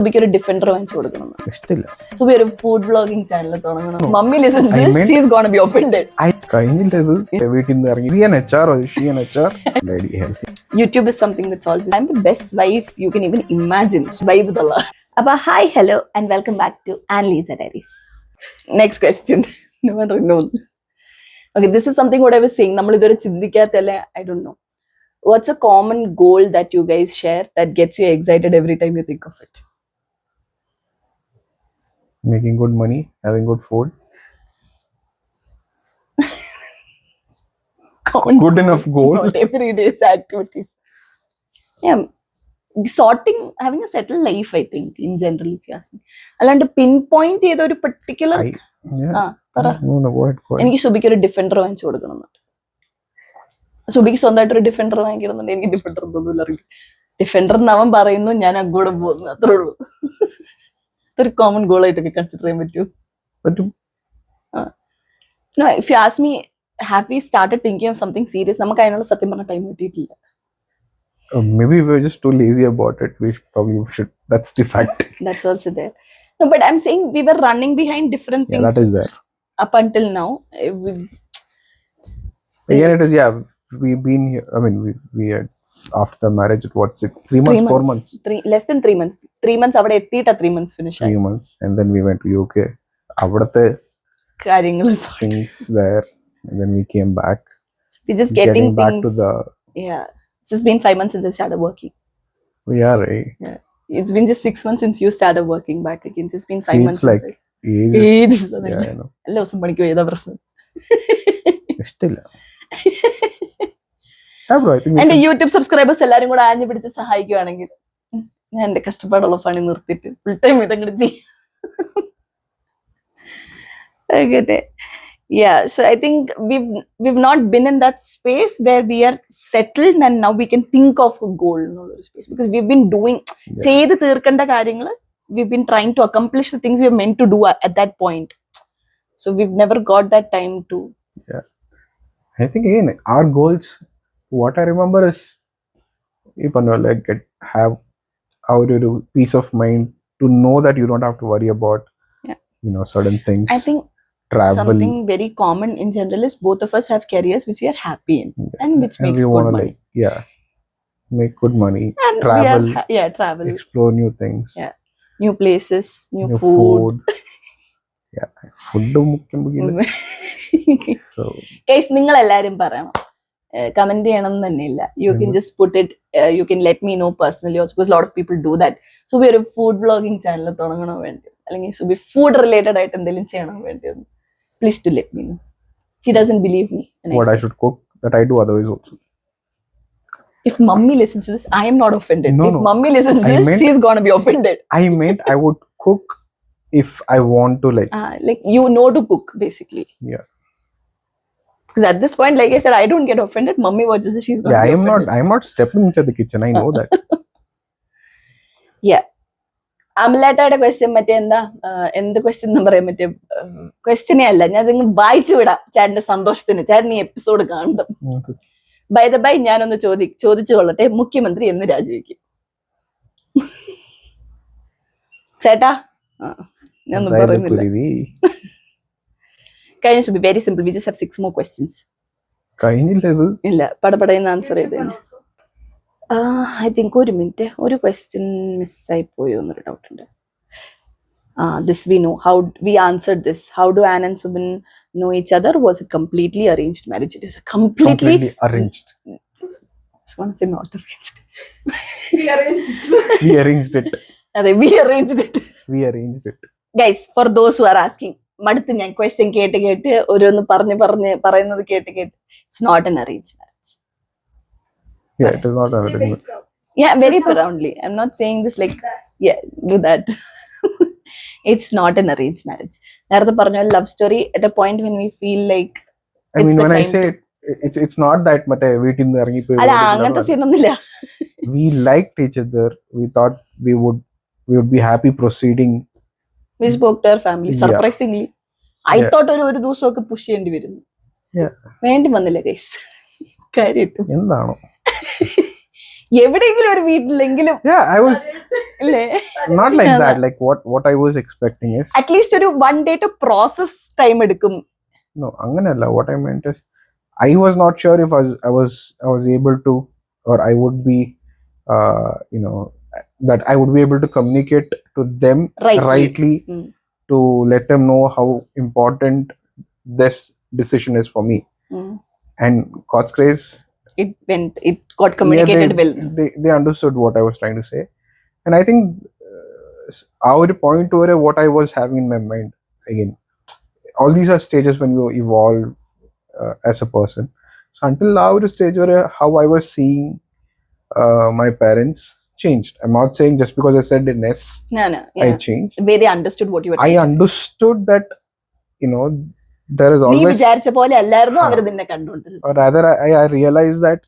Subin ഒരു defender വാങ്ങിച്ചു കൊടുക്കണം. ഇഷ്ടമില്ല. Subin ഒരു ഫുഡ് വ്ളോഗിംഗ് ചാനൽ തുടങ്ങണം. Mummy listens to this, she is gonna be offended. കഴിഞ്ഞില്ലത് വീട്ടിൽ നിന്ന് ഇറങ്ങി YouTube is something that's all. I'm the best wife you can even imagine. Vibe with Allah. Appa hi, hello and welcome back to Eliza Diaries. Next question. No one knows. Okay, this is something what I was saying. നമ്മൾ ഇതുവരെ ചിന്തിക്കാത്തല്ലേ, I don't know. What's a common goal that you guys share that gets you excited every time you think of it? Making good money, having good food. Good enough goal. Not everyday's activities. Yeah, sorting, having a settled life, I think, in general, if you ask me. Alland pinpoint ഏതോ ഒരു particular എനിക്ക് സുബിക്ക് ഒരു defender വാങ്ങിച്ചു കൊടുക്കണം. സുബിക്ക് സ്വന്തമായിട്ടൊരു defender വാങ്ങിക്കണമെന്നുണ്ട്. എനിക്ക് defender ഒന്നുമില്ല. Defender എന്നവൻ പറയുന്നു, ഞാൻ അങ്ങോട്ട് പോകുന്നു, അത്രേ ഉള്ളൂ. ഒരു കോമൺ ഗോൾ ആയിട്ടൊക്കെ കൺസിഡർ ചെയ്യാൻ പറ്റും. If you ask me, have we started thinking of something serious? നമുക്ക് അതിനുള്ള സത്യം പറഞ്ഞ ടൈം കിട്ടിയിട്ടില്ല. Maybe we were just too lazy about it. We probably should. That's the fact. That's also there. No, but I'm saying we were running behind different things. Yeah, that is there. Up until now. Again, it is, yeah. We've been here. I mean, we had after the marriage, what's it? 3 months, 4 months? Less than 3 months. 3 months avade ettita 3 months finish. 3 months, and then we went to UK. Avadate കാര്യങ്ങൾ things there, and then we came back. We just getting back things, to the. Yeah, it's just been 5 months since I started working. We are right. Yeah, it's been just 6 months since you started working back again. It's just been 5 months. Like ages. Yeah, I know. എല്ലാ ദിവസം പണിക്ക് പോയതാ പ്രശ്നം. ഇഷ്ടമില്ല. എന്റെ YouTube subscribers എല്ലാരും കൂടെ ആഞ്ഞു പിടിച്ച് സഹായിക്കുവാണെങ്കിൽ ഞാൻ എന്റെ കഷ്ടപ്പാടുള്ള പണി നിർത്തിയിട്ട് ഫുൾ ടൈം ഇതങ്ങോട്ട് ചെയ്യും. Yeah, so I think we've not been in that space where we are settled and now we can think of a goal in all space, because we've been doing ചെയ്ത് തീർക്കേണ്ട കാര്യങ്ങൾ, we've been trying to accomplish the things we were meant to do at that point, so we've never got that time to. Yeah, I think again our goals, what I remember is even like have our peace of mind to know that you don't have to worry about certain things. I think travel, something very common in general is both of us have careers which we are happy in, and which makes good money. Make good money, and travel, travel, explore new things, new places, new food. Food mukkam. So guys, നിങ്ങൾ എല്ലാരും പറയണം, comment ചെയ്യണം തന്നെയില്ല. You can just put it, you can let me know personally also, because a lot of people do that. So we are a food vlogging channel തുടങ്ങണോ വേണ്ടി, അല്ലെങ്കിൽ so be food related ആയിട്ട് എന്തെങ്കിലും ചെയ്യണം വേണ്ടി, please do let me know. He doesn't believe me. What I should cook that I do otherwise also. If mummy listens to this, I am not offended. No, if mummy listens to this, she's gonna be offended. I meant I would cook if I want to, like you know to cook basically. Yeah. Because at this point, like I said, I don't get offended. Mummy watches it, she's gonna be offended. I am not stepping inside the kitchen. I know that. Yeah. അമലേട്ടയുടെ question മറ്റേ എന്ത് question എന്ന് പറയാൻ പറ്റിയ ക്വസ്റ്റ്യനേ അല്ല, ഞാൻ നിങ്ങൾ വായിച്ചു വിടാം ചേട്ടന്റെ സന്തോഷത്തിന്. ചേട്ടൻ ഈ എപ്പിസോഡ് കാണും. ബൈ ദ ബൈ, ഞാനൊന്ന് ചോദിച്ചു കൊള്ളട്ടെ, മുഖ്യമന്ത്രി എന്ന് രാജിവെക്കും? ചേട്ടാ ഞാനൊന്നും പറയുന്നില്ല. കഴിഞ്ഞ should be very simple. We just have 6 more questions. കഴിഞ്ഞില്ലത് ഇല്ല, പടപടയെന്ന് ആൻസർ ചെയ്ത് തന്നെ. I think ഒരു മിനിറ്റ്, ഒരു ക്വസ്റ്റ്യൻ മിസ്സായി പോയോ എന്നൊരു ഡൗട്ട് ഉണ്ട്. This we know. How we answered this. How do Anne and Subin know each other? Was it completely arranged marriage? It is a completely arranged. I was going to say not arranged. We arranged it. We arranged it. Guys, for those who are asking, മടുത്ത് ഞാൻ question കേട്ട് ഓരോന്ന് പറയുന്നത് കേട്ട് it's not an arranged marriage. Yeah, it is not an arranged marriage. Yeah, very proudly. I'm not saying this like, do that. It's not an arranged marriage. നേരത്തെ പറഞ്ഞ love story at a point when we feel like, I mean, when I say it's not that മറ്റേ വീട്ടിൽ നിന്ന് ഇറങ്ങി പോയി, അല്ല അങ്ങനത്തെ സീനൊന്നുമില്ല. We liked each other. We thought we would be happy proceeding. We spoke to our family. Surprisingly, I thought ഒരു ദിവസമൊക്കെ push ചെയ്യേണ്ടി വരുന്നു. വേണ്ടി വന്നില്ല ഗൈസ്. കാര്യമായിട്ടും എന്താണോ എവിടെയെങ്കിലും ഒരു വീട്ടിലെങ്കിലും Yeah, I was അല്ലേ not like that. Like what I was expecting is at least ഒരു 1 day to പ്രോസസ് ടൈം എടുക്കും. no. Anganella. What I meant is, I was not sure if I was able to, or I would be, you know, that I would be able to communicate to them rightly Mm. to let them know how important this decision is for me. Mm. And God's grace, It got communicated well. They understood what I was trying to say, and I think our point where what I was having in my mind again. All these are stages when you evolve as a person. So until now, the stage where how I was seeing my parents changed. I'm not saying just because I said an S, No, I yeah. changed. The way they understood what you were I trying to say. understood that, you know, there is നീ always, വിചാരിച്ച പോലെ അല്ലായിരുന്നു അവർ നിന്നെ കണ്ടുകൊണ്ടിരുന്നത്. or rather, I realized that,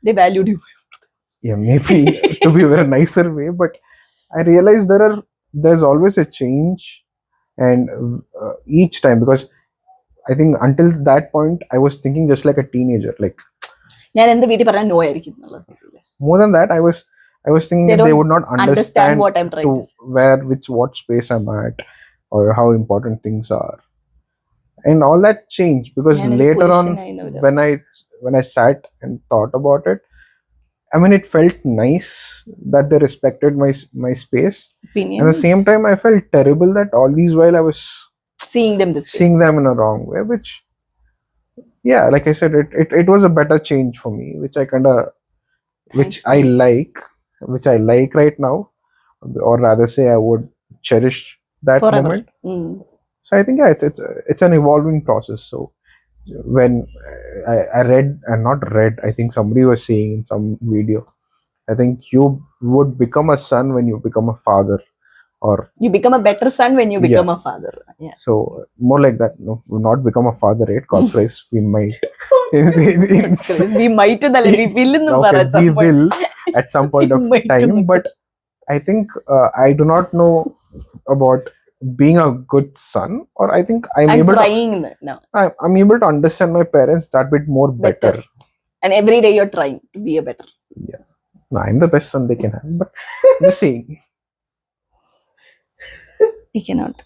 They valued you. yeah, maybe to be a very nicer way, but I realized there's always a change, and each time, because I think until that point I was thinking just like a teenager. Like ഞാൻ എന്ത് വീട്ടിൽ പറഞ്ഞാൽ no ആയിരിക്കും എന്നുള്ളത്. more than that, I was thinking They that they don't would not understand understand what I'm trying to say. what space I'm at, or how important things are, and all that changed because ഞാനൊരു later on, പുരുഷനായിരുന്നു. when I sat and thought about it, I mean, it felt nice that they respected my space. Opinion. At the same time, I felt terrible that all these while I was Seeing them this way. seeing them in a wrong way, which, yeah, like I said, it was a better change for me, which I kind of, which Thanks to you. which I like right now, or rather say I would cherish that Forever. moment. Mm. So I think, yeah, it's an evolving process. So when I read, and not read, I think somebody was saying in some video, I think you would become a son when you become a father, or You become a better son when you become a father. Yeah. so more like that. No, not become a father, right? God's grace, we might. We might എന്നല്ല, we will എന്ന് Okay, പറയാം we some point. will at some point of Might time, എന്നൊക്കെ. but I think I do not know about being a good son, or I think I'm I'm able trying now. I'm able to understand my parents that bit more better. And every day you're trying to be a better. Yeah, no, I'm the best son they can have, but just saying. You cannot.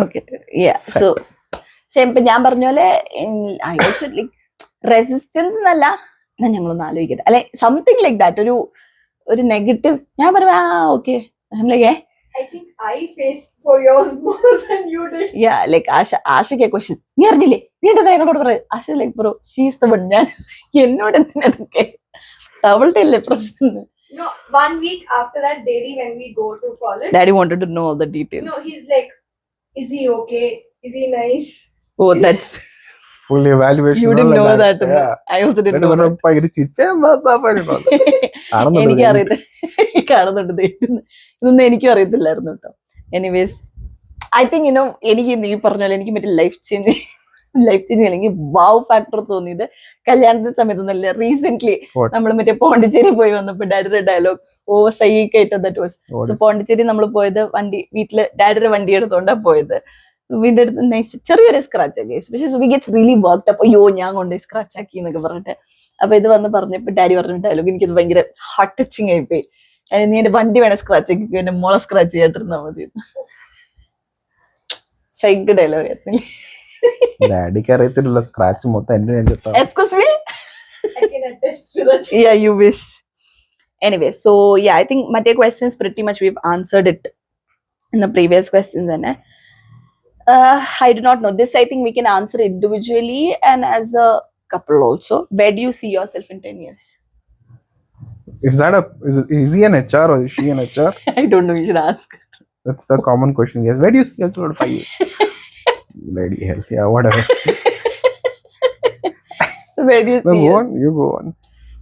Okay. Yeah. So ഇപ്പൊ ഞാൻ പറഞ്ഞ പോലെ I also like resistance എന്നല്ല, എന്നാ ഞങ്ങളൊന്ന് ആലോചിക്കട്ടെ, അല്ലെ something like that, ഒരു നെഗറ്റീവ് ഞാൻ പറഞ്ഞു okay like I think I faced for yours more than you did. Yeah like ആശയ്ക്ക് ക്വസ്റ്റ്യൻ, നീ അറിഞ്ഞില്ലേ, നീ എന്താ എന്നോട് പറയും, Asha like bro she's the one, ഞാൻ എന്നോട് എന്തിനൊക്കെ അവളുടെ അല്ലേ പ്രശ്നം. No, 1 week after that daily when we go to college, Daddy wanted to know all the details. no, he's like, is he okay? Is he nice? Oh, that's Full evaluation. you didn't all know like that. Yeah. I also didn't know that. എനിക്ക് അറിയത്തില്ല, കാണുന്നുണ്ട് ഇതൊന്നും എനിക്കും അറിയത്തില്ലായിരുന്നു കേട്ടോ. Anyways I think you know, എനിക്ക് നീ പറഞ്ഞ പോലെ എനിക്ക് മറ്റേ ലൈഫ് ചേഞ്ച് അല്ലെങ്കിൽ വാവ് ഫാക്ടർ തോന്നിയത് കല്യാണത്തിന്റെ സമയത്തൊന്നുമല്ല, റീസെന്റ് What? നമ്മൾ മറ്റേ പോണ്ടിച്ചേരി പോയി വന്നപ്പോ ഡാഡിയുടെ dialogue oh psyched that was. So Pondicherry നമ്മൾ പോയത് വീട്ടില് ഡാഡിയുടെ വണ്ടി എടുത്തോണ്ടാ പോയത്. വീടിന്റെ അടുത്ത് നൈസ് ചെറിയൊരു സ്ക്രാച്ച് ആക്കി, പക്ഷേ we gets really worked up, അയ്യോ ഞാൻ കൊണ്ട് സ്ക്രാച്ച് ആക്കി എന്നൊക്കെ പറഞ്ഞിട്ട്. അപ്പൊ ഇത് വന്ന് പറഞ്ഞപ്പോ ഡാഡി പറഞ്ഞ ഡയലോഗ് എനിക്കത് ഭയങ്കര ഹാർട്ട് ടച്ചിങ് ആയിപ്പോയി. നീ എന്റെ വണ്ടി വേണേ സ്ക്രാച്ച് ആക്കി, എന്റെ മോളെ സ്ക്രാച്ച് ചെയ്യാട്ടിരുന്നാ മതി. സൈക്ക് ഡയലോഗ് ആയിരുന്നു. ഡാഡിക്ക് അറിയത്തില്ല സ്ക്രാച്ച് മൊത്തം എന്റെ നെഞ്ചത്താണ്. Excuse me? I can attest to that. Yeah, you wish. Anyway, so yeah, I think my questions pretty much we've answered it in the previous questions. And I do not know. This I think we can answer individually and as a couple also. Where do you see yourself in 10 years? Is he an HR or is she an HR? I don't know. You should ask. That's the common question. Yes. Where do you see yourself in 5 years? Bloody hell. Yeah, whatever. Where do you No, see? go on. You go on.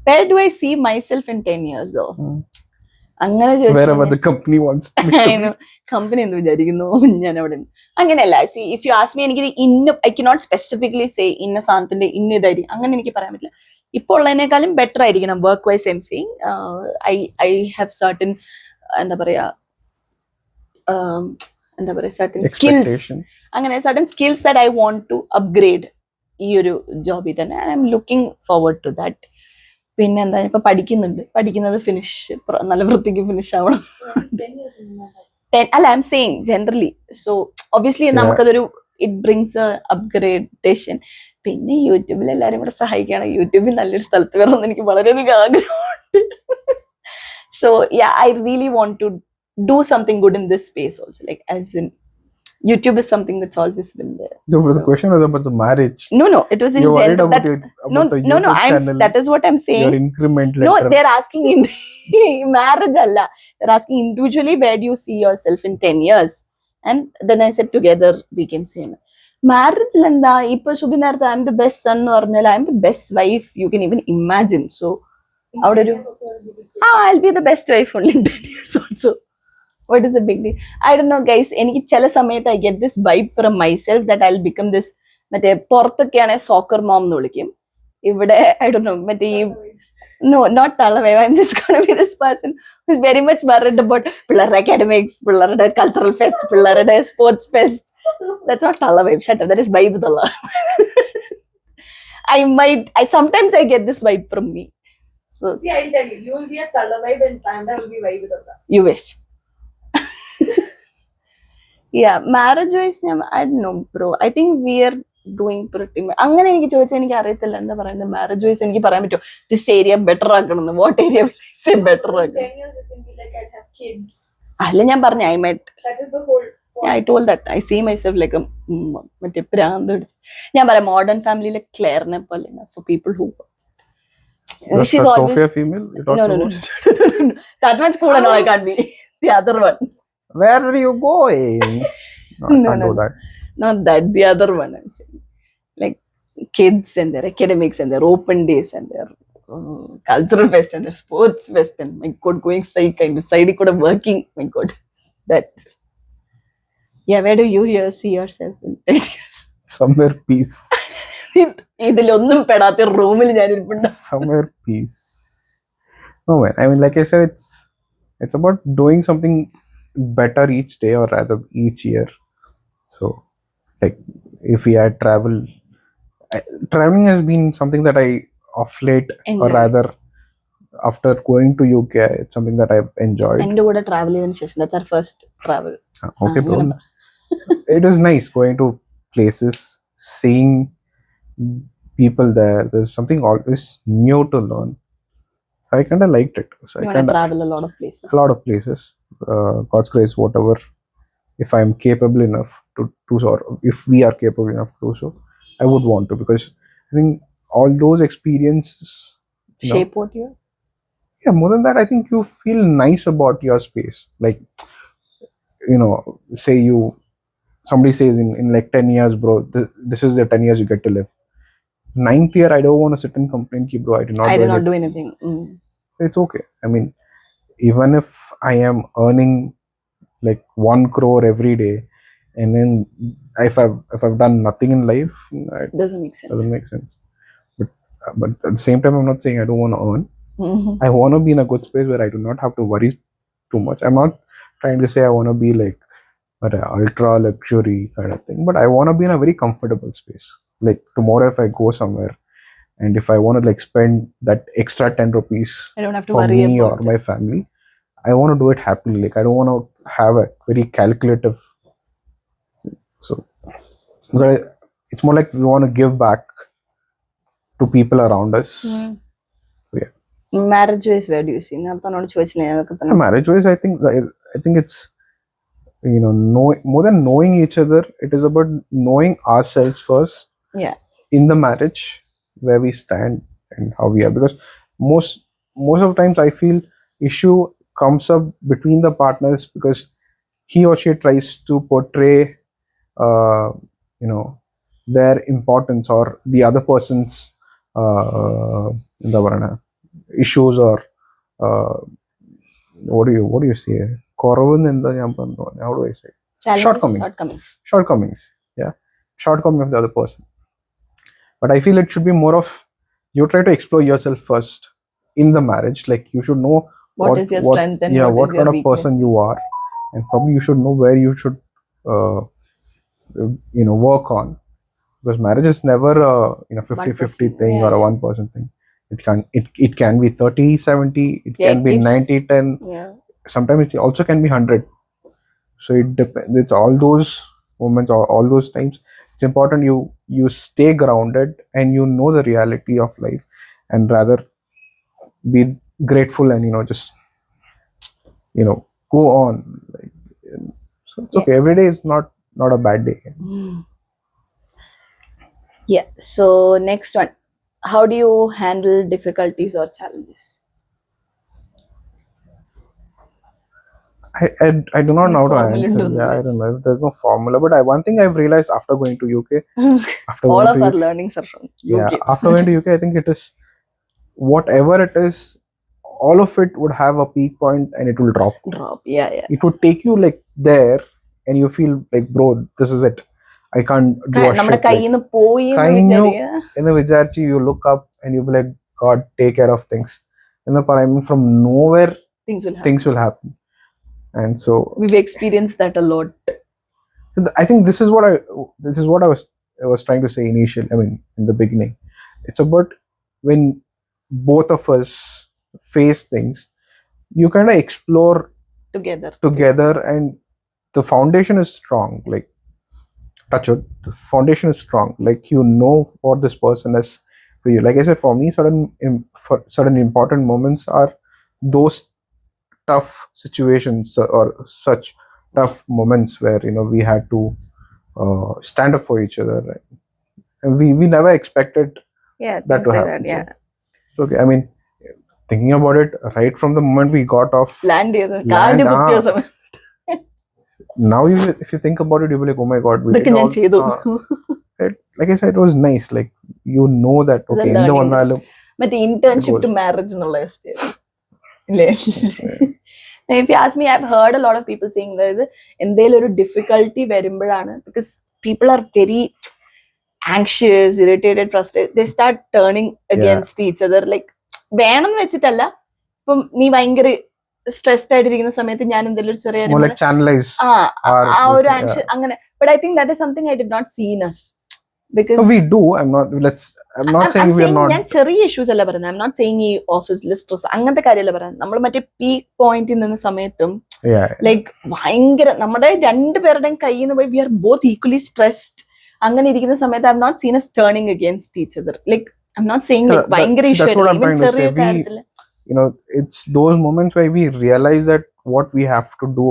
Where do I see myself in 10 years though? അങ്ങനെ Wherever the company wants to be. Company എന്ത് വിചാരിക്കുന്നു ഞാൻ അവിടെ. അങ്ങനെയല്ല, see if you ask me, എനിക്ക് I cannot specifically say ഇന്ന സാധനത്തിന്റെ ഇന്ന ഇതായിരിക്കും, അങ്ങനെ എനിക്ക് പറയാൻ പറ്റില്ല. ഇപ്പോൾ ഉള്ളതിനേക്കാളും ബെറ്റർ ആയിരിക്കണം work wise. I'm seeing I have certain എന്താ പറയാ സർട്ടൻ സ്കിൽസ്, അങ്ങനെ certain skills that I want to upgrade ഈ ഒരു ജോബിൽ തന്നെ. I'm looking forward to that. പിന്നെ എന്താ ഇപ്പൊ പഠിക്കുന്നത് ഫിനിഷ് നല്ല വൃത്തിക്ക് ഫിനിഷ് ആവണം. 10 years in my life. അല്ല I M saying generally. So obviously നമുക്കതൊരു ഇറ്റ് ബ്രിങ്സ് എ അപ്ഗ്രേഡേഷൻ. പിന്നെ യൂട്യൂബിൽ എല്ലാരും കൂടെ സഹായിക്കുകയാണ്. യൂട്യൂബിൽ നല്ലൊരു സ്ഥലത്ത് വരണമെന്ന് എനിക്ക് വളരെയധികം ആഗ്രഹമുണ്ട്. So yeah I really want to do something good in this space also. Like as in YouTube is something that's always been there. The question was about the marriage. No, it was in You're worried general. about No, the no, YouTube I'm channel. that is what I'm saying. Your increment No, letter. they're asking in marriage alla. They're asking individually, where do you see yourself in 10 years? And then I said together we can say marriage landa ipo Subinartha I'm the best son or I'm the best wife you can even imagine. So how do you I'll be the best wife only in 10 years also. What is the big deal? I don't know guys. എനിക്ക് ചില സമയത്ത് I get this vibe from myself that I'll become this മറ്റേ പുറത്തൊക്കെയാണെങ്കിൽ soccer mom എന്ന് വിളിക്കും. ഇവിടെ I don't know മറ്റേ no not തള്ളവേ. I'm just gonna be this person who's very much worried about പിള്ളേരുടെ academics, പിള്ളേരുടെ cultural fest, പിള്ളേരുടെ sports fest. That's not തള്ളവേ. Shut up. That is vibe തള്ള. I sometimes I get this vibe from me. So See, I'll tell you, you will be a Talla vibe and Panda will be vibe with Talla. you wish. Yeah, marriage wise I don't know bro. I think we are doing pretty much. അങ്ങനെ എനിക്ക് ചോദിച്ചാൽ എനിക്ക് അറിയത്തില്ല എന്താ പറയുന്നത്. Marriage vice എനിക്ക് പറയാൻ പറ്റുമോ ദിസ് ഏരിയ ബെറ്റർ ആക്കണം, വാട്ട് ഏരിയ ബെറ്റർ In ആക്കണം. 10 years, you can be like, I'll have kids. അല്ല ഞാൻ പറഞ്ഞു I met That is the whole point. I told that I see myself like a മറ്റേ പ്രാന്ത് പിടിച്ച് ഞാൻ പറയാം മോഡേൺ ഫാമിലിയിലെ ക്ലെയറിനെ പോലെ for people who That's she's the always Sophia female you talked no about? that much cool and all I can't be the other one. Where are you going? No, I No, can't no, do no. that. Not that, the other one I'm saying. Like kids and their academics and their open days and their cultural fest and their sports fest and my god going side kind of side could have working, my god. That yeah, where do you see yourself in 10 years? Somewhere peace. ഇതിലൊന്നും പെടാത്ത റൂമിൽ ഞാൻ ഇരിപ്പുണ്ട്. Somewhere peace. No man, I mean like I said, it's about doing something better each day or rather each year. So like if we had traveling has been something that I of late or Enjoy. rather after going to UK it's something that I've enjoyed. എന്റെ കൂടെ travel ചെയ്തതിനു ശേഷം that's our first travel. Okay bro. അങ്ങനെ It was nice going to places, seeing people there. There's something always new to learn. So I kind of liked it. So you I want to kind of travel a lot of places. a lot of places. God's grace, whatever. If I'm capable enough to do so, or if we are capable enough to do so, I would want to, because I think all those experiences, you know, Shape what you are. yeah, more than that, I think you feel nice about your space. Like, you know, say somebody says in like 10 years, bro, this is the 10 years you get to live. 9th year, I don't want to sit and complain, ki, bro, I did I did not it. do anything. It's okay. I mean, even if I am earning like 1 crore every day, and then if I've done nothing in life, it Doesn't make sense. doesn't make sense. But at the same time, I'm not saying I don't want to earn. Mhm. I want to be in a good space where I do not have to worry too much. I'm not trying to say I want to be like an ultra luxury kind of thing, but I want to be in a very comfortable space. Like tomorrow, if I go somewhere and if I want to like spend that extra 10 rupees I don't have to for worry me or about my it. family, I want to do it happily. Like I don't want to have a very calculative. So but it's more like we want to give back to people around us. So yeah, Marriage wise, where do you see? നേരത്തെ ചോദിച്ചില്ലേ അതൊക്കെ തന്നെ. marriage wise, I think it's, you know, more than knowing each other, it is about knowing ourselves first. Yeah. In the marriage, where we stand and how we are, because most of the times I feel issue comes up between the partners because he or she tries to portray you know, their importance or the other person's എന്താ പറയണ issues or what do you say, കുറവെന്ന് എന്താ ഞാൻ പറഞ്ഞു, how do I say, Challenges, shortcomings, yeah, shortcoming of the other person. But I feel it should be more of you try to explore yourself first in the marriage. Like you should know What is your strength and what what is your kind of weakness. person you are, and probably you should know where you should you know, work on, because marriage is never a 50-50 1%, thing yeah, or a yeah. 1% thing. It can be 30-70, it Yeah, can it be keeps- 90-10. Yeah. Sometimes it also can be 100. So it depends. It's all those moments or all those times. It's important you stay grounded and you know the reality of life, and rather be grateful and just go on. Like, so it's Yeah. okay. Every day is not a bad day. Yeah. So next one, how do you handle difficulties or challenges? I do not know how to Formula answer. ഉണ്ടോന്ന് Yeah, I don't know. There's no formula, but one thing I've realized after going to UK, after All going of to our UK, learnings are from yeah, UK. after going to UK, I think it is whatever it is, all of it would have a peak point and it will drop. Drop. Yeah, yeah. It would take you like there, and you feel like, bro, this is it. I can't do a നമ്മുടെ shit. കയ്യിൽ നിന്ന് പോയി എന്ന് കഴിഞ്ഞു വിചാരിക്കുക. എന്ന് വിചാരിച്ച് you look up and you be like, God, take care of things. എന്ന് പറയുമ്പോൾ from nowhere Things will happen. things will happen. And so We've experienced that a lot. I think this is what I was trying to say initially. I mean, in the beginning, it's about when both of us face things, you kind of explore Together. and the foundation is strong. Like, touch wood, the foundation is strong. Like, you know what this person is for you. Like I said, for me, certain important moments are those tough situations or such tough moments where we had to stand up for each other, right? And we never expected Yeah, that things to like happen. that. Yeah. So, okay, I mean, thinking about it, right from the moment we got off Land ചെയ്ത് Land, കാലിന് കുത്തിയ സമയം now, if you think about it, you'll be like, oh my god, we ഇതൊക്കെ did ഞാൻ all, ചെയ്തു. like I said, it was nice. Like, you know that It's a okay, എന്ത് learning. വന്നാലും മറ്റേ ഇന്റേൺഷിപ്പ് ടു മാരേജ് എന്നുള്ള അവസ്ഥയാണ് ഇല്ലേ? If you ask me, I've heard a lot of people saying that എന്തെങ്കിലും ഒരു ഡിഫിക്കൽട്ടി വരുമ്പോഴാണ്, because people are very anxious, irritated, frustrated, they start turning against each other. Like, വേണമെന്ന് വെച്ചിട്ടല്ല, ഇപ്പം നീ ഭയങ്കര സ്ട്രെസ്ഡ് ആയിട്ടിരിക്കുന്ന സമയത്ത് ഞാൻ എന്തെങ്കിലും ഒരു ചെറിയ more like channelize ആ ഒരു ആൻഷ്യസ് അങ്ങനെ. But I think that is something I did not see in us. Because no, we do. I'm not saying we are not. ഞാൻ ചെറിയ ഇഷ്യൂസ് അല്ല പറയുന്നത്. I'm not saying ഈ ഓഫീസിലെ സ്ട്രെസ് അങ്ങനത്തെ കാര്യമല്ല പറയുന്നത്. നമ്മൾ മറ്റേ പീക്ക് പോയിന്റിൽ നിന്ന സമയത്തും ലൈക്ക് ഭയങ്കര നമ്മുടെ രണ്ടുപേരുടെയും കയ്യിൽ നിന്ന് പോയി we are both equally stressed അങ്ങനെ ഇരിക്കുന്ന സമയത്ത് I have not seen us turning against each other. Like, I'm not saying like ഭയങ്കര ഇഷ്യൂ ഈവൻ ചെറിയ കാര്യത്തില്. It's those moments where we realize that what we have to do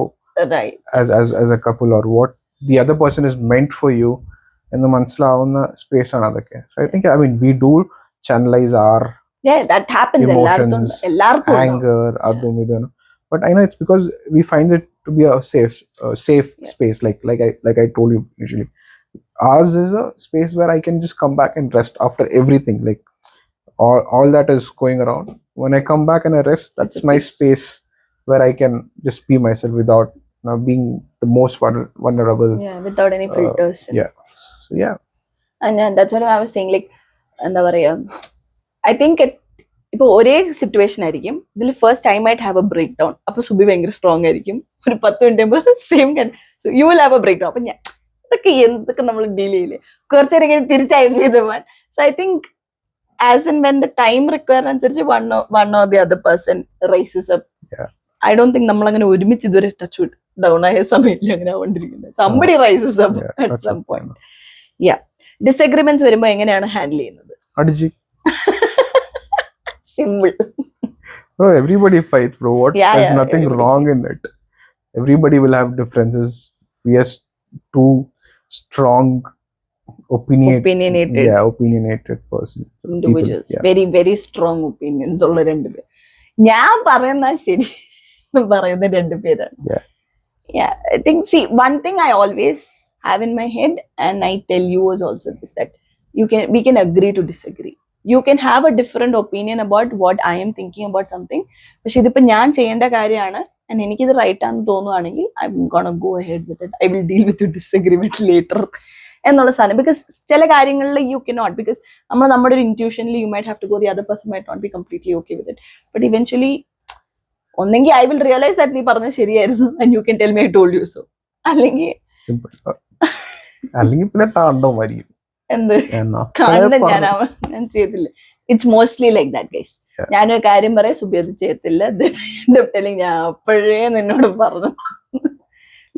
Right. as a couple, or what the other person is meant for you, and the മനസ്സിലാവുന്ന space ആണ് അതൊക്കെ. So I think, I mean, we do channelize our Yeah, that happens. emotions, എല്ലാവർക്കും anger, adum idum. But I know it's because we find it to be a safe space. Like I told you initially, ours is a space where I can just come back and rest after everything. Like, all that is going around. When I come back and I rest, that's my space where I can just be myself without being the most vulnerable. Yeah, without any filters. Yeah. So yeah. And that's what I was saying. Like, എന്താ പറയാ, I think ഇപ്പൊ ഒരേ situation ആയിരിക്കും. ഇതിൽ first I might have a break down. അപ്പൊ സുബി ഭയങ്കര strong ആയിരിക്കും. ഒരു 10 minute same so you will have a break down. അപ്പൊ ഞാൻ എന്തൊക്കെ നമ്മൾ ഡീൽ ചെയ്യില്ലേ, കുറച്ചേരം തിരിച്ചായിരുന്നു. So I think as and when the time required അനുസരിച്ച് one or the other person rises up. I don't think നമ്മൾ അങ്ങനെ ഒരുമിച്ച് ഇതുവരെ ടച്ച് ഡൗൺ ആയ സമയത്ത് അങ്ങനെ ആവണ്ടിരിക്കുന്നത്. somebody rises up at some point. Yeah. Disagreements വരുമ്പോ എങ്ങനെയാണ് ഹാൻഡിൽ ചെയ്യുന്നത്? അടിച്ച് simple. Bro, everybody fights, bro. There's nothing wrong in it. Everybody will have differences. We are too strong, opinionated person. Individuals. Very, very strong opinions ഉള്ള രണ്ടുപേർ. ഞാൻ പറയുന്ന ശരി പറയുന്ന രണ്ടുപേരാണ്. Yeah, I think, see, one thing I always have in my head, and I tell you is also this, that we can agree to disagree. You can have a different opinion about what I am thinking about something. പക്ഷെ ഇതിപ്പോ ഞാൻ ചെയ്യേണ്ട കാര്യമാണ്, and എനിക്കിത് right ആണെന്ന് തോന്നുവാണെങ്കിൽ I'm gonna go ahead with it. I will deal with your disagreement later എന്നുള്ള സാധനം. Because ചില കാര്യങ്ങളിൽ യു കെ നോട്ട്, ബിക്കോസ് നമ്മുടെ ഒരു ഇൻറ്റ്യൂഷനിൽ you might have to go, the other person might not be completely okay with it. But eventually ഒന്നെങ്കിൽ I will realise that നീ പറഞ്ഞത് ശരിയായിരുന്നു and you can tell me I told you so. അല്ലെങ്കിൽ simple. അല്ലെങ്കിൽ പിന്നെ താണ്ടോ മരിക്കും. എന്ത് അപ്പഴേ കാണണം പറഞ്ഞു. ഞാൻ ചെയ്തില്ല. It's mostly like that guys. ഞാനൊരു കാര്യം പറയാം, സുബി അത് ചെയ്യത്തില്ല. ഞാൻ അപ്പോഴേ നിന്നോട് പറഞ്ഞു,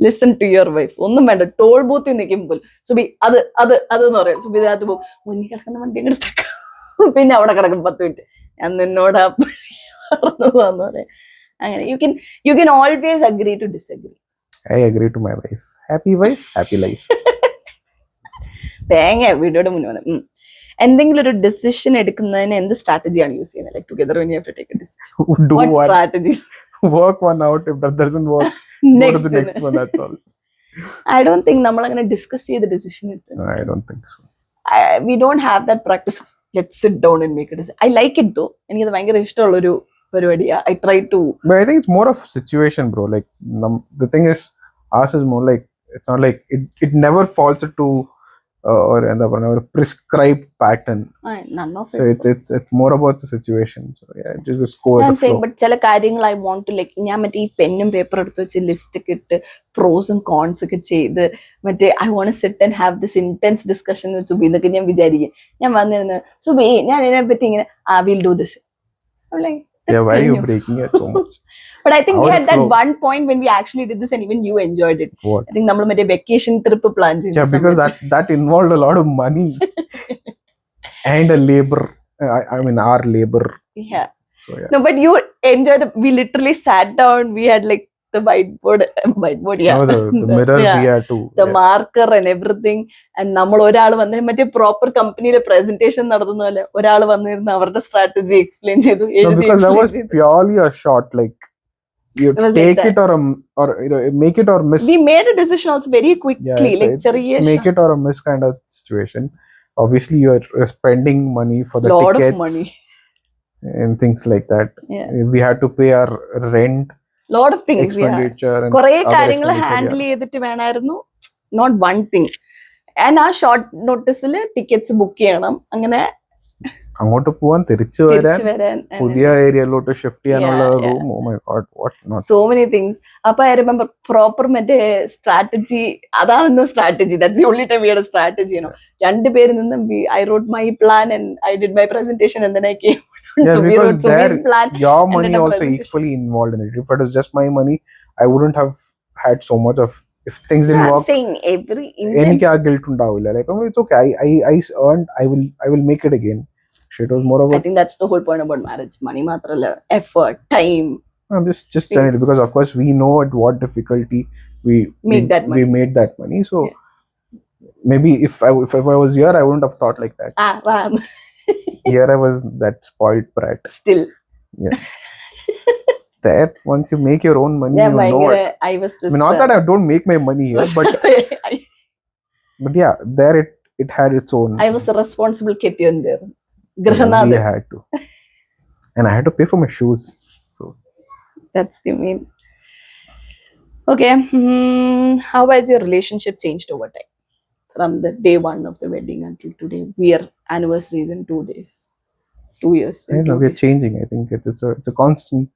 ലിസൺ ടു യുവർ വൈഫ്. ഒന്നും വേണ്ട, ടോൾ ബൂത്തിൽ നിൽക്കുമ്പോൾ സുബി അത് അത് അതെന്ന് പറയാം. സുബി അതിനകത്ത് പോകും, മുന്നിൽ കിടക്കുന്ന വണ്ടി കിടക്കും, പിന്നെ അവിടെ കിടക്കും 10 മിനിറ്റ്. ഞാൻ നിന്നോട് പറഞ്ഞതാന്ന് പറയാം. അങ്ങനെ you can always agree to disagree. I agree to my wife, happy life. തേങ്ങ വീഡിയോയുടെ മുന്നേ വന്നു. എന്തെങ്കിലും ഒരു ഡിസിഷൻ എടുക്കുന്നതിന് എന്ത് സ്ട്രാറ്റജിയാണ് യൂസ് ചെയ്യുന്നത്? Like together when you have to take a decision. Do What one, strategy? work one out. If that doesn't work, go to the next one. That's all. I don't think നമ്മൾ അങ്ങനെ discuss ചെയ്ത് decision എടുത്തു. I don't think so. We don't have that practice of let's sit down and make a decision. I like it though. എനിക്കത് ഭയങ്കര ഇഷ്ടമുള്ളൊരു പരിപാടിയാ. I try to. But I think it's more of situation, bro. Like the thing is, ours is more like, it's not like it never falls into or a prescribed pattern. None of So it. it's more about the situation. So yeah, just go with I'm the saying, flow. but ചില കാര്യങ്ങൾ I want to like, ഞാൻ മറ്റേ ഈ പെന്നും paper എടുത്ത് വെച്ച് list ഒക്കെ ഇട്ട് പ്രോസും cons ഒക്കെ ചെയ്ത് മറ്റേ I want to sit and have this intense discussion with Subi എന്നൊക്കെ ഞാൻ വിചാരിക്കും. ഞാൻ വന്നിരുന്നു, സുബി ഞാൻ ഇതിനെ പറ്റി ഇങ്ങനെ we'll do this. I'm like, Yeah, why are you breaking it so much? But I think we Our had that flow. one point when we actually did this and even you enjoyed it. What? I think നമ്മൾ മറ്റേ vacation trip plan ചെയ്തു. Yeah, because that involved a lot of money and a labor. I mean, our labor. Yeah. So yeah. No, but you enjoyed we literally sat down, we had like the whiteboard, yeah. No, the mirror Yeah. we had to. The marker and everything. And നമ്മൾ ഒരാൾ വന്ന് മറ്റേ proper കമ്പനിയിലെ presentation നടത്തുന്ന പോലെ ഒരാൾ വന്നിരുന്ന് അവരുടെ സ്ട്രാറ്റജി എക്സ്പ്ലെയിൻ ചെയ്തു, No, എഴുതി because that explain was ചെയ്തു. purely a shot. Like you It was like take that. it or make it or miss. We made a decision also very quickly. Yeah, Like ചെറിയ it's make it or a miss kind of situation. Obviously, you are spending money for the lot tickets of money. and things like that. Yeah. We had to pay our rent, Lot of things. Yeah. expenditure, and കുറെ other കാര്യങ്ങൾ expenditure, handle ചെയ്തിട്ട് വേണമായിരുന്നു. Not one thing. And ആ short നോട്ടീസിൽ tickets book ചെയ്യണം, അങ്ങനെ അങ്ങോട്ട് പോവാൻ തിരിച്ചു തിരിച്ചു വരാൻ വരാൻ പുതിയ ഏരിയയിലോട്ട് ഷിഫ്റ്റ് ചെയ്യാനുള്ള Yeah, yeah. Room. Oh my god, what not. So many things. അപ്പൊ ഐ റിമെമ്പർ പ്രോപ്പർ മറ്റേ സ്ട്രാറ്റജി, അതാണെന്നോ strategy. That's the only time we had a strategy. രണ്ടുപേരിൽ നിന്നും I wrote my plan and I did my presentation and then I came. Yeah, So we because wrote Subi's plan. your and money then a also presentation. equally involved in it. If it was just my money, I wouldn't have had so much of, if things didn't I'm work, saying every Indian. എനിക്ക് ആ guilt ഉണ്ടാവില്ല. Like, oh, it's okay, I earned, I will make it again. So it was more I about, think that's the whole point about marriage. Money matralla, effort, time. I'm just saying it because of course we know at what difficulty we That money. we made that money. So Yeah. maybe if I was here, I wouldn't have thought like that. Ram. Here I was that spoiled brat. Still. Yeah. That once you make your own money, Yeah, you know it. I was this. I mean, not that I don't make my money here, but I, yeah, there it had its own. I was a responsible kid in there. We Grahanada. had to, and I had to pay for my shoes. So That's the main. Okay. How has your relationship changed over time? From the day one of the wedding until today, we are anniversaries in 2 days, 2 years. I don't know, we're changing. I think it's a constant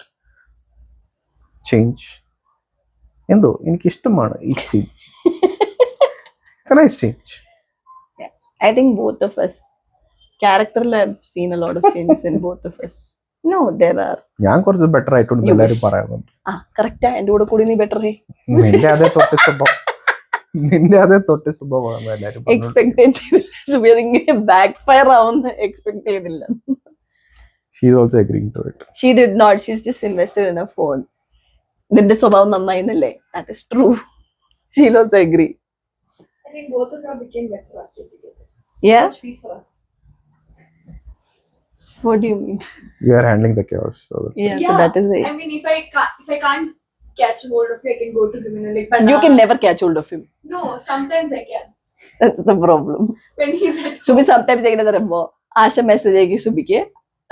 change. Endo എനിക്ക് ഇഷ്ടമാണ് ഈ change. It's a nice change. Yeah. I think both of us, characterally, I've seen a lot of changes in both of us. No, there are. ഞാൻ കുറച്ച് better ആയിട്ടുണ്ട് You എല്ലാവരും wish. പറയുന്നുണ്ട്. Correct. എൻ്റെ കൂടെ കൂടി നീ ബെറ്റർ നിന്റെ അതേ തൊട്ട് സ്വഭാവമാണ് എല്ലാവരും പറഞ്ഞത്. എക്സ്പെക്ട് ചെയ്തില്ല. ഇങ്ങനെ ബാക്ക് ഫയർ ആവുന്ന എക്സ്പെക്ട് ചെയ്തില്ല. She is also agreeing to it. She did not. She's just invested in a phone. നിന്റെ സ്വഭാവം നന്നായിന്നല്ലേ? That is true. She'll also agree. I think both of you became better after together. Yeah? Much peace for us. What do you mean? We are handling the chaos. So that's Yeah, so that is it. I mean, if I can't catch hold of you, I can go to him and like. You can never catch hold of him. No, sometimes I can. That's the problem. When he's at Subi sometimes എങ്ങനെ തരുമ്പോ ആശ message അയക്കും സുബിക്ക്.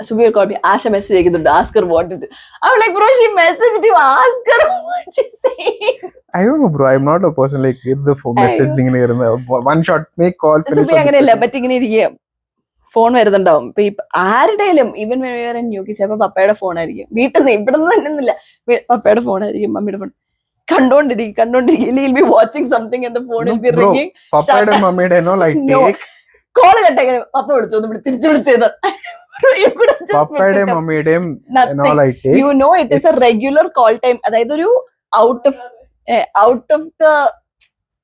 Subi will call me. Asha message aiyikunnundu. Ask her what is it. I'm like, bro, she messaged you. Ask her what she's saying. I don't know, bro. I'm not a person like get the phone messaging one shot, make call, finish. Subi അങ്ങനെയല്ല, but ഇങ്ങനെ ഇരിക്കും. Phone വരുന്നുണ്ടാവും. ഇപ്പൊ ആരുടെയും even nook ചിലപ്പോ പപ്പയുടെ phone ആയിരിക്കും. വീട്ടിൽ നിന്ന് ഇവിടെ നിന്ന് തന്നെയൊന്നുമില്ല, പപ്പയുടെ ഫോൺ ആയിരിക്കും, മമ്മിയുടെ phone. കണ്ടോണ്ടിരിക്കും. He'll be watching something and the phone will be ringing. പപ്പയുടെ മമ്മിയുടെ like No. take കോള് കട്ടെങ്ങനെ പപ്പ വിളിച്ചു ഒന്ന് തിരിച്ചു വിളിച്ചത്. പപ്പയുടെയും മമ്മിയുടെയും and all I take, you know it is A regular call time. അതായത് ഒരു out of the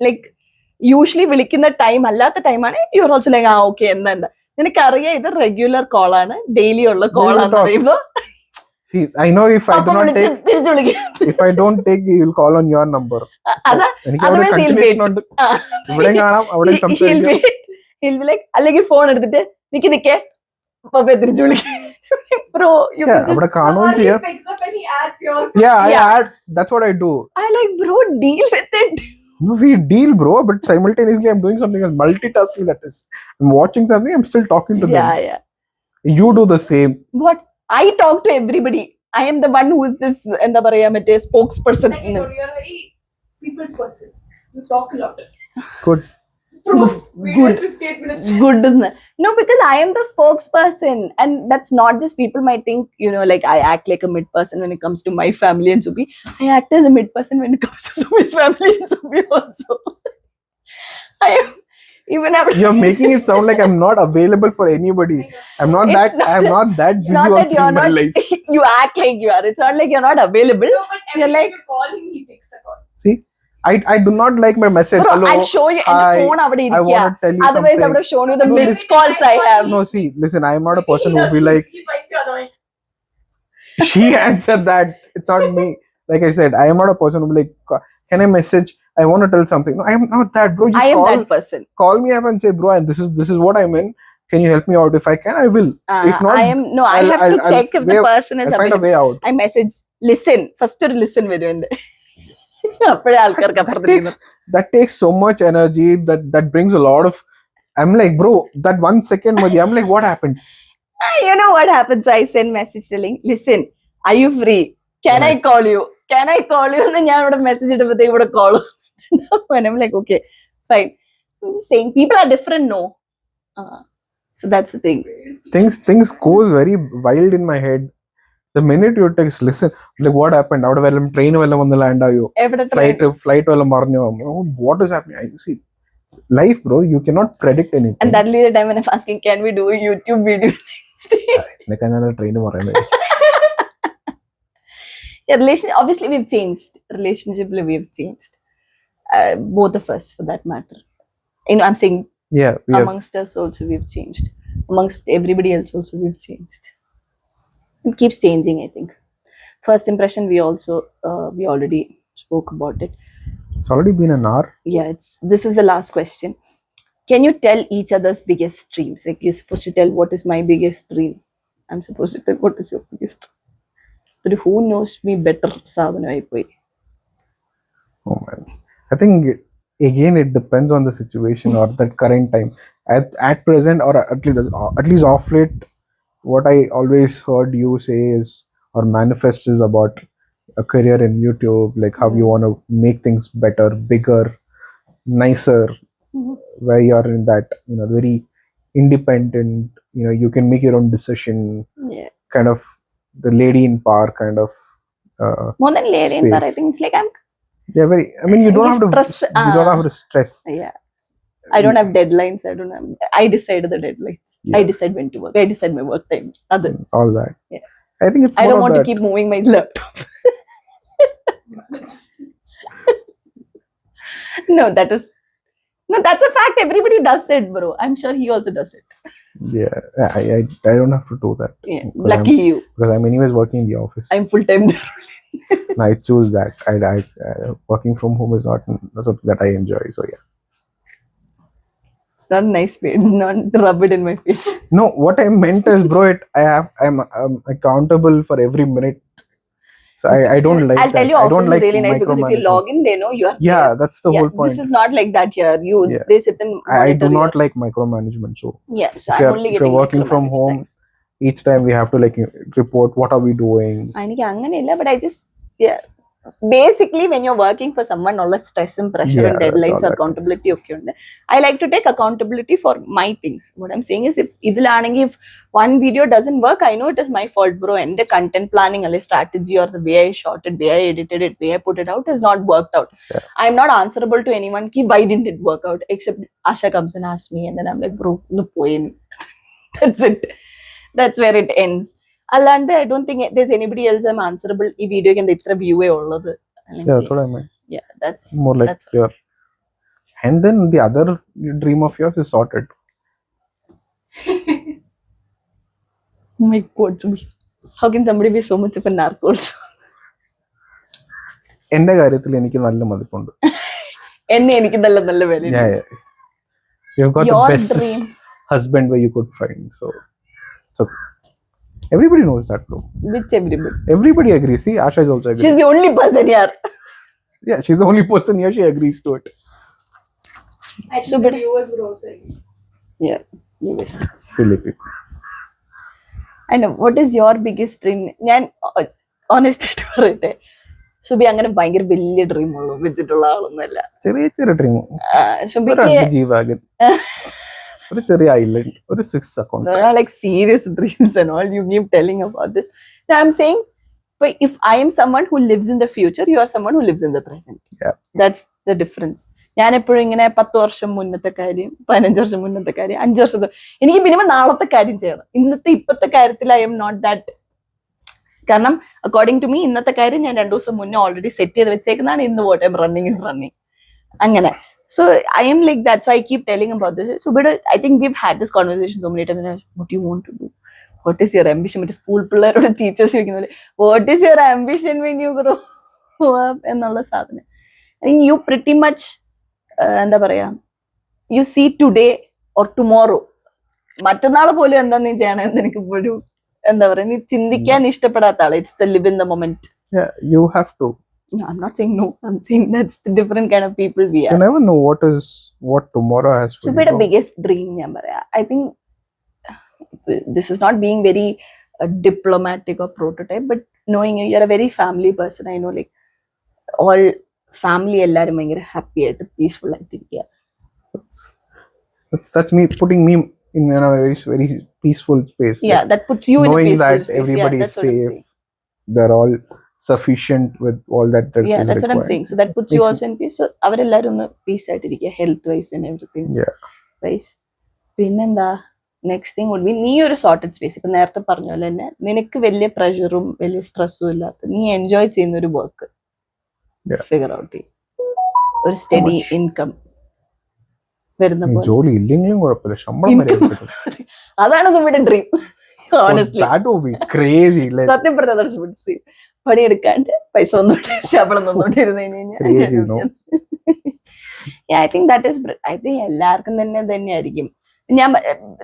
like usually വിളിക്കുന്ന time അല്ലാത്ത ടൈമാണ്. യുവർ ഓൾസോ ലൈക്ക് ഓക്കെ എന്താ നിനക്കറിയാം ഇത് റെഗുലർ കോളാണ്, ഡെയിലി ഉള്ള കോളാന്ന് പറയുമ്പോ see, I know if I do not take, തിരിച്ചു വിളിക്കും. if I don't take, you will call on your number. അതാ എനിക്ക് അവിടെ കണ്ടിന്യൂഷൻ ഉണ്ട്, ഇവിടെ കാണാം അവിടെ സംസാരിക്കാം. അല്ലെങ്കിൽ ഫോൺ എടുത്തിട്ട് നിക്കേ പപ്പയെ തിരിച്ചു വിളിക്കും. ബ്രോ അവിടെ കാണുകയും He ചെയ്യാം. picks up and he adds your. I add, that's what I do. I like, bro, deal with it. No, we deal, bro, but simultaneously I'm doing something else, multitasking. That is, I'm watching something, I'm still talking to them. Yeah. You do the same. What? I talk to everybody. I am the one who is this എന്താ പറയാ മറ്റേ spokesperson. Like you are very people's person. You talk a lot. Good. Proof. Good. 58 minutes. Good. No, because I am the spokesperson, and that's not just people might think, like I act like a mid person when it comes to my family and Subi. I act as a mid person when it comes to Subi's family and Subi also. I am even after. You're making it sound like I'm not available for anybody. I'm not It's that busy not that also you're in my not. life. You act like you are. It's not like you're not available. No, but You're every like- time you call him, he picks the call. See, I do not like my message. Bro, Hello, I'll show you. hi, And the phone avade I irukya. want to tell you Otherwise, I something. would have shown you the No, missed calls I have. No, see, listen, I am not a person He who does- will be like, He finds you annoying. she answered that. It's not me. Like I said, I am not a person who will be like, can I message? I want to tell something. No, I am not that, bro. Just I am that person. call me up and say, bro, and this is what I'm in. Can you help me out? If I can, I will. If not, I am. No, I have to I'll check if the person is I'll find a available. way out. I message. Listen. First, ഒരു listen വരുന്നുണ്ട്. അപ്പോഴേ ആൾക്കാർക്ക് അപ്പുറത്തിരിക്കുന്നു. That takes so much energy. That brings a lot of. I'm like, bro, that 1 second, I'm like, what happened? You know what happens? I send message telling, listen, are you free? Can I call you? Can I call you? And ഞാൻ ഇവിടെ message ഇടുമ്പോഴത്തേക്ക് ഇവിടെ call. And I'm like, okay, fine. I'm just saying, people are different, no. So that's the thing. Things goes very wild in my head. The minute you text, listen, like what happened? Out of train vella vannu land ayo. എവിടെ Flight vella marnyo. What is happening? I see. Life, bro, you cannot predict anything. And that'll be the time when I'm asking, can we do a YouTube video next day? Like another train പറയുന്നത്. Yeah, obviously we've changed. Relationship we've changed. Both of us, for that matter. I'm saying Yeah, we have. amongst us also we've changed. Amongst everybody else also we've changed. It keeps changing, I think. First impression, we already spoke about it. It's already been an hour. Yeah, this is the last question. Can you tell each other's biggest dreams? Like you're supposed to tell what is my biggest dream. I'm supposed to tell what is your biggest dream. But who knows me better? Sadhanai poi. Oh man, I think again it depends on the situation or that current time. At present, or at least off late, what I always heard you say is or manifest is about a career in YouTube, like how you want to make things better, bigger, nicer, where you're in that very independent. You can make your own decision. Yeah. Kind of the lady in power kind of. More than lady in power, I space. think it's like Yeah, very. I mean, you don't have to. Stress, You don't have to stress. yeah. I don't have deadlines. I decide the deadlines. Yeah. I decide when to work. I decide my work time. Other. All that. Yeah. I think it's. I more don't of want that. to keep moving my laptop. No, that's a fact. Everybody does it, bro. I'm sure he also does it. Yeah, I don't have to do that Yeah. Because Lucky you. because I'm anyways working in the office. I'm full time there. And I choose that. I working from home is not something that I enjoy. So yeah. It's not a nice way. Not rub it in my face. No, what I meant is, bro, I'm accountable for every minute. So I don't like I'll that. tell you, I office don't is like really nice because if you micromanagement. log in, they know you are Yeah, there. that's the whole point. This is not like that here. Yeah. They sit and I do monitor not you. like micromanagement. So Yeah, so if I'm you're- only if you're getting working from micromanaged, home, thanks. each time we have to report what are we doing. എനിക്ക് അങ്ങനെയില്ല, but I just basically when you're working for someone, all the stress and pressure Yeah, and that's deadlines, all that accountability, okay. I like to take accountability for my things. What I'm saying is, if one video doesn't work, I know it is my fault, bro. And the content planning or strategy or the way I shot it, way I edited it, way I put it out has not worked out. Yeah. I'm not answerable to anyone. Why didn't it work out? Except Asha comes and asks me, and then I'm like, bro, no point. That's it. That's where it ends. Alanda, I don't think there's anybody else I'm answerable. This video can itra view all of it. Yeah, that's what I meant. Yeah, that's More like that's your. And then the other dream of yours is sorted. oh my god, Subin. How can somebody be so much of a narcos? എൻ്റെ കാര്യത്തിൽ എനിക്ക് നല്ല മതിപ്പുണ്ട്. എന്നെ എനിക്ക് നല്ല നല്ല വില. Yeah. You've got Your the best dream. husband where you could find. So everybody knows that, bro. Which everybody? Everybody agrees. See, Asha is also agreeing. She's the only person here. Yeah, she's the only person here. She agrees to it. I think the viewers would also agree. Yeah. Yes. Silly people. I know. What is your biggest dream? ഞാൻ honest ആയിട്ട് പറയട്ടെ, സുബി അങ്ങനെ ഭയങ്കര വലിയ dream ഉള്ളൂ വെച്ചിട്ടുള്ള ആളൊന്നുമല്ല. ചെറിയ ചെറിയ ഡ്രീം. സുബിക്ക് ജീവാഗൻ, ഒരു ചെറിയ ഐലൻഡ്, ഒരു Swiss account. like serious dreams and all. You keep telling about this. Now I'm saying, but if I am someone who lives in the future, you are someone who lives in the present. Yeah. That's the difference. ഞാൻ എപ്പോഴും ഇങ്ങനെ 10 വർഷം മുന്നത്തെ കാര്യം, 15 വർഷം മുന്നത്തെ കാര്യം, 5 വർഷത്തെ, എനിക്ക് മിനിമം നാളത്തെ കാര്യം ചെയ്യണം. ഇപ്പോഴത്തെ കാര്യത്തിൽ ഐ എം നോട്ട് ദാറ്റ്. കാരണം അക്കോർഡിംഗ് ടു മീ ഇന്നത്തെ കാര്യം ഞാൻ 2 ദിവസം മുന്നേ ഓൾറെഡി സെറ്റ് ചെയ്ത് വെച്ചേക്കുന്നതാണ്. ഇന്ന് what I M running is running. അങ്ങനെ. So I am like that. So I keep telling about this. So but I think we've had this conversation so many times. What do you want to do? What is your ambition? But school പിള്ളേരോട് teachers ചോദിക്കുന്നത്, what is your ambition when you grow up എന്നുള്ള സാധനം. I think you pretty much എന്താ പറയാ, you see today or tomorrow. മറ്റന്നാൾ പോലും എന്താ നീ ചെയ്യണമെന്ന് എനിക്ക് ഇപ്പോഴും എന്താ പറയാ, നീ ചിന്തിക്കാൻ ഇഷ്ടപ്പെടാത്ത ആള്. It's the live in the moment. Yeah, you have to. No, I'm not saying no. I'm saying that's the different kind of people we are. You never know what tomorrow has for So, you. but the biggest dream, I think this is not being very diplomatic or prototype, but knowing you're a very family person. I know, like all family, ellarum bhayangara happy and peaceful activity. That's me putting me in a very very peaceful space. Yeah, that puts you in a knowing peaceful that space. everybody Yeah, is that's what I'm safe. saying. They're all sufficient with all that. Yeah, is that's what I'm required. saying. So that puts you also in peace. So അവരെല്ലാരും ഒന്ന് peace ആയിട്ടിരിക്കുക, health wise and everything. Yeah. Wise. പിന്നെന്താ next thing would be, നീ ഒരു sorted space. ഇപ്പൊ നേരത്തെ പറഞ്ഞ പോലെ തന്നെ നിനക്ക് വലിയ പ്രഷറും വലിയ സ്ട്രെസ്സും ഇല്ലാത്ത, നീ എൻജോയ് ചെയ്യുന്ന ഒരു വർക്ക് ഫിഗർ ഔട്ട് ചെയ്യും. ഒരു സ്റ്റഡി ഇൻകം വരുന്ന പോലെ. ജോലി ഇല്ലെങ്കിലും കുഴപ്പമില്ല, ശമ്പളം വരെ കിട്ടും. അതാണ് സുബിയുടെ dream. Honestly, that would be crazy. സത്യം പറഞ്ഞാൽ സുബിയുടെ ഡ്രീം. പണിയെടുക്കാണ്ട് പൈസ ഒന്നോട്ട് ശമ്പളം തന്നോണ്ടിരുന്നു കഴിഞ്ഞാൽ I think that is, I think എല്ലാവർക്കും തന്നെയായിരിക്കും. ഞാൻ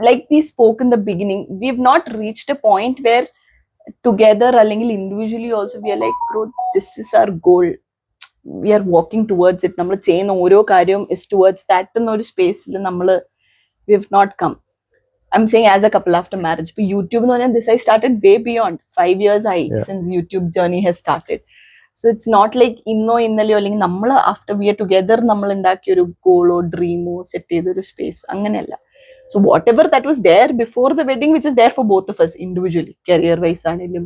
like we spoke in the beginning, we have not reached a point where together അല്ലെങ്കിൽ individually also we are like, bro, this is our goal, we are walking towards it. നമ്മൾ ചെയ്യുന്ന ഓരോ കാര്യവും is towards that എന്നൊരു സ്പേസിൽ നമ്മൾ we have not come. I'm saying as a couple after marriage. But YouTube, this I started way beyond 5 years since YouTube journey has started. So it's not like innale or nammal after we are together nammal undaki oru goal or dream or set cheyidoru space anganella. So whatever that was there before the wedding, which is there for both of us individually, career wise anilum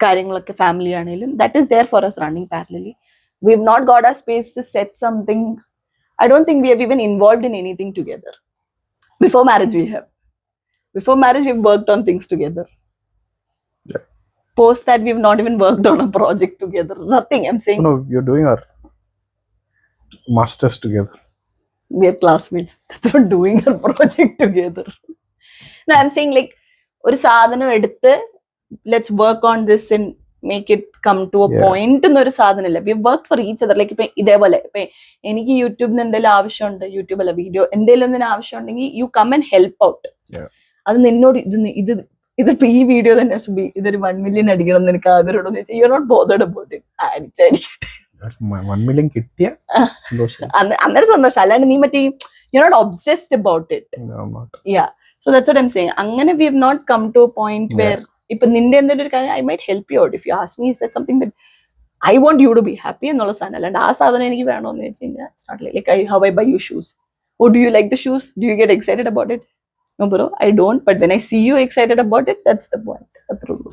കാര്യങ്ങളൊക്കെ family anilum, that is there for us running parallelly. We've not got a space to set something. I don't think we have even involved in anything together. Before marriage we have. Before marriage we've worked on things together. Yeah. Post that we've not even worked on a project together. Nothing. I'm saying. No, you're doing our masters together. We're classmates. That's not doing our project together. No, I'm saying like ഒരു സാധനം എടുത്ത് let's work on this and make it come to a point എന്നൊരു സാധനമില്ല. We worked for each other. Like ഇപ്പൊ ഇതേപോലെ ഇപ്പൊ എനിക്ക് യൂട്യൂബിന് എന്തെങ്കിലും ആവശ്യമുണ്ട്, യൂട്യൂബ് അല്ല വീഡിയോ എന്തെങ്കിലും ഒന്നിന് ആവശ്യമുണ്ടെങ്കിൽ you come and help out. അത് നിന്നോട് ഇതിപ്പോ ഈ വീഡിയോ തന്നെ ഇതൊരു 1 million അടിക്കണം എന്ന് എനിക്ക് ആഗ്രഹം ചോദിച്ചാൽ you are not bothered about it. അടിച്ചടിക്കട്ടെ, 1 million കിട്ടിയ അന്നേരം സന്തോഷം. അല്ലാണ്ട് നീ മറ്റേ you not obsessed about it. Yeah, so that's what I'm saying. അങ്ങനെ we have not come to a point where ഇപ്പൊ നിന്റെ എന്തെങ്കിലും ഒരു കാര്യം I might help you out. If you ask me, is that something that I want you to be happy എന്നുള്ള സാധനം അല്ലാണ്ട് ആ സാധനം എനിക്ക് വേണമെന്ന് വെച്ച് കഴിഞ്ഞാൽ it's not like how I buy you shoes. Oh, do you like the shoes? Do you get excited about it? No, bro, I don't. But when I see you excited about it, that's the point. അത്രേ ഉള്ളൂ.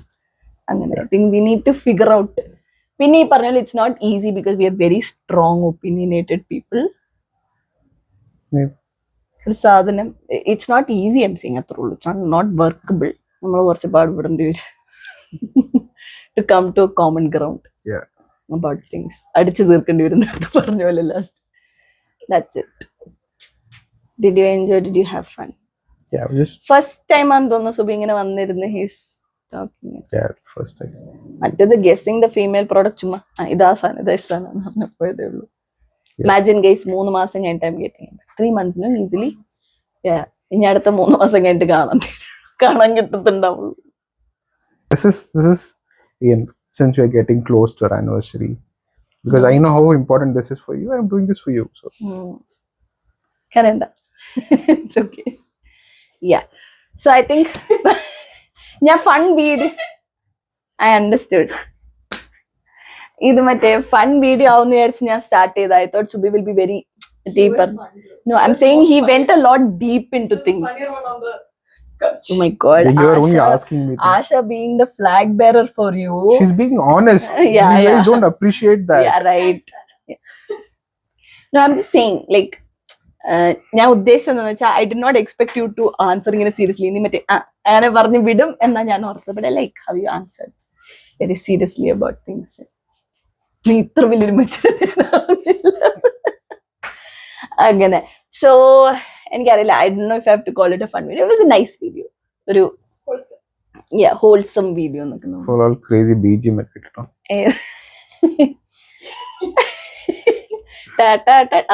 അങ്ങനെ I think we need to figure out. പിന്നെ ഈ പറഞ്ഞാൽ it's not easy because we are very strong opinionated people. Yeah. ഒരു സാധനം it's not easy I'm saying അത്രേ ഉള്ളൂ. It's not workable. നമ്മൾ കുറച്ച് പാടുപെടേണ്ടി വരും to come to a common ground. Yeah. About things. അടിച്ചു തീർക്കേണ്ടി വരും നേരത്തെ പറഞ്ഞ പോലെ last. That's it. Did you enjoy? Did you have fun? Yeah, just first time ആണെന്ന് തോന്നുന്നു സുബി ഇങ്ങനെ വന്നിരുന്ന് his talking. yeah, first time. മറ്റേത് ഗെസ്സിങ് ദ ഫീമെയിൽ പ്രോഡക്റ്റ് ചുമ്മാ ഇതാ സാധനം ഇതാ സാധനം എന്ന് പറഞ്ഞപ്പോഴതേ ഉള്ളൂ. ഇമാജിൻ ഗൈസ് 3 മാസം കഴിഞ്ഞിട്ട് I'm getting 3 months no easily. Yeah. ഇനി അടുത്ത 3 മാസം കഴിഞ്ഞിട്ട് കാണാൻ കിട്ടത്തുണ്ടാവുള്ളൂ. This is Ian, since we are getting close to our anniversary, because I know how important this is for you, I'm doing this for you. So Canada. It's okay. Yeah. So I think yeah, fun video. I understood. ഇത് മറ്റേ fun video ആവുന്ന വിചാരിച്ച് ഞാൻ start ചെയ്ത. I thought Subi will be very deeper. No, I'm saying he went a lot deep into things. Oh my god. you are only asking me things. Asha being the flag bearer for you. She's being honest. Yeah, you guys yeah. don't appreciate that. Yeah, right. Yeah. No, I'm just saying, like, ഞാൻ ഉദ്ദേശിച്ചത് എന്താണെന്ന് വെച്ചാൽ I did not expect you to answer ഇങ്ങനെ seriously. നീ മറ്റേ അങ്ങനെ പറഞ്ഞു വിടും എന്നാ ഞാൻ ഓർത്തത്. But I like how you answer very seriously about things. നീ ഇത്ര വലിയൊരു അങ്ങനെ. സോ എനിക്കറിയില്ല, I don't know if I have to call it a fun video. It was a nice video, ഒരു ഹോൾസം വീഡിയോ എന്നൊക്കെ. For all crazy BGM ഒക്കെ ഇട്ടോ.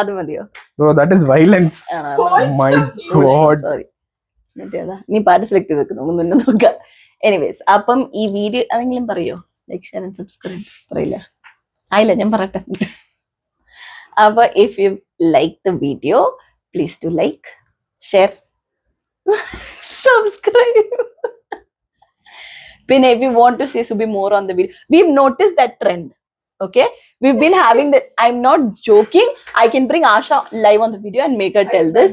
അത് മതിയോ? Bro, that is violence. Oh my god. Sorry, നീ പാട്ട് select ചെയ്ത് വെക്കുന്നു, മുന്നേ നോക്കാം. എനിവേസ്, അപ്പം ഈ വീഡിയോ അതെങ്കിലും പറയോ? Like, share and subscribe. പറയില്ല? ആയില്ല, ഞാൻ പറയട്ടെ. അപ്പൊ if you like the video, please to like, share, subscribe. പിന്നെ if you want to see Subi more on the video, we've noticed that trend. Okay, we've been having that. I'm not joking. I can bring Asha live on the video and make her tell this.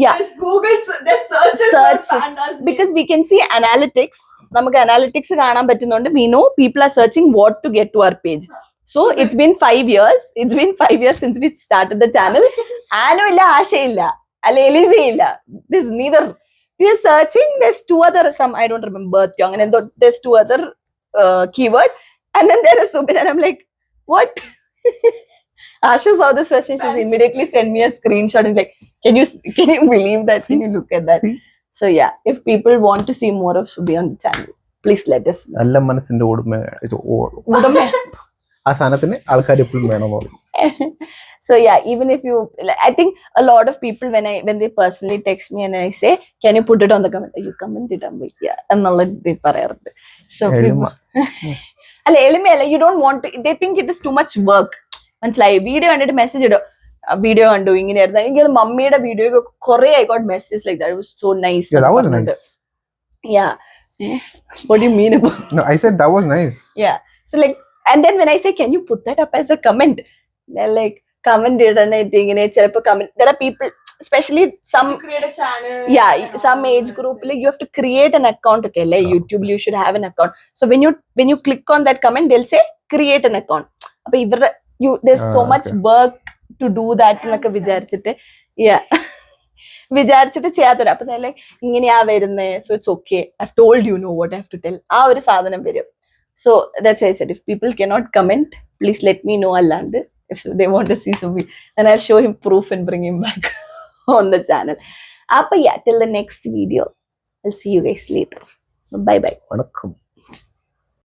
Yeah, There's Google, there's searches for pandas. because we can see analytics. നമുക്ക് analytics കാണാൻ പറ്റുന്നുണ്ട്. We know people are searching what to get to our page. So it's been 5 years. It's been 5 years since we started the channel. Anu illa, Asha illa, Eliza illa. There's neither. We are searching. There's 2 other, some I don't remember, young, and then there's 2 other keyword, and then there is Subin, and I'm like, what? Asha saw this first and she's immediately sent me a screenshot and like, can you believe that? Can you look at that? See? So yeah, if people want to see more of Subi on the channel, please let us know. നല്ല മനസ്സിന്റെ ഉടമ ഇത് ഉടമ. ആ സാധനത്തിന് ആൾക്കാർ എപ്പോഴും വേണമോ? So yeah, even if you, I think a lot of people when they personally text me and I say, can you put it on the comment? You comment it on yeah, എന്നുള്ള ഇത് പറയാറുണ്ട്. So അല്ല, എളിമയല്ല, you don't want to, they think it is too much work. മനസ്സിലായി? Video കണ്ടിട്ട് message ഇടും, video കണ്ടു ഇങ്ങനെയായിരുന്നു. എനിക്കത് മമ്മിയുടെ വീഡിയോ ഒക്കെ കുറെ I got messages like that. It was so nice. Yeah, that was nice. Yeah. What do you mean about? No, I said that was nice. Yeah. So like, and then when I say, can you put that up as a comment? They're like, comment ഇടണേറ്റിങ് ചിലപ്പോ comment. There are people, especially some, You create a channel. yeah, some age group, like you have to create an account. Okay, like YouTube, you should have an account. So when you click on that comment, they'll say create an account. Appo ivra there's so much work to do that എന്നൊക്കെ വിചാരിച്ചിട്ട് വിചാരിച്ചിട്ട് ചെയ്യാത്തവര്. അപ്പൊ like ഇങ്ങനെയാ വരുന്നേ, so it's okay, I have told you know what I have to tell, ആ ഒരു സാധനം വരും. So that's why I said, if people cannot comment, please let me know. അല്ലാണ്ട് if they want to see Subi, then I'll show him proof and bring him back on the channel. Appa yeah, till the next video, I'll see you guys later. Bye bye. வணக்கம்.